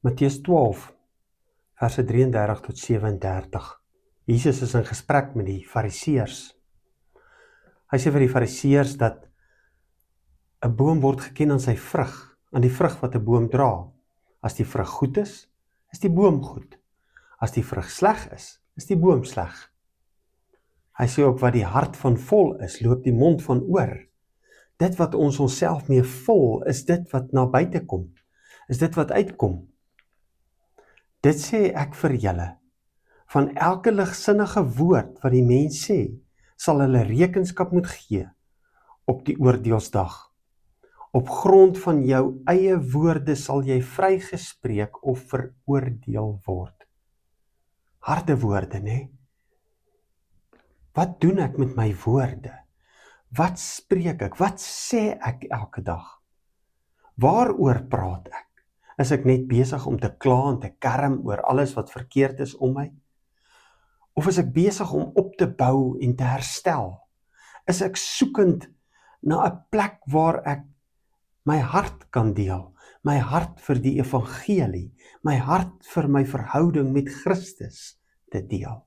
Matteus 12, verse 33 tot 37. Jesus is in gesprek met die fariseërs. Hy sê vir die fariseërs dat 'n boom word geken aan sy vrug, aan die vrug wat 'n boom dra. As die vrug goed is die boom goed. As die vrug sleg is die boom sleg. Hy sê ook wat die hart van vol is, loop die mond van oor. Dit wat ons onsself mee vol, is dit wat na buite kom. Is dit wat uitkom. Dit sê ek vir julle, van elke ligsinnige woord wat die mens sê, sal hulle rekenskap moet gee op die oordeelsdag. Op grond van jou eie woorde sal jy vrygespreek of veroordeel word. Harde woorde, né? Wat doen ek met my woorde? Wat spreek ek? Wat sê ek elke dag? Waaroor praat ek? Is ek net besig om te kla en te kerm oor alles wat verkeerd is om my? Of is ek besig om op te bou en te herstel? Is ek soekend na 'n plek waar ek my hart kan deel, my hart vir die evangelie, my hart vir my verhouding met Christus te deel?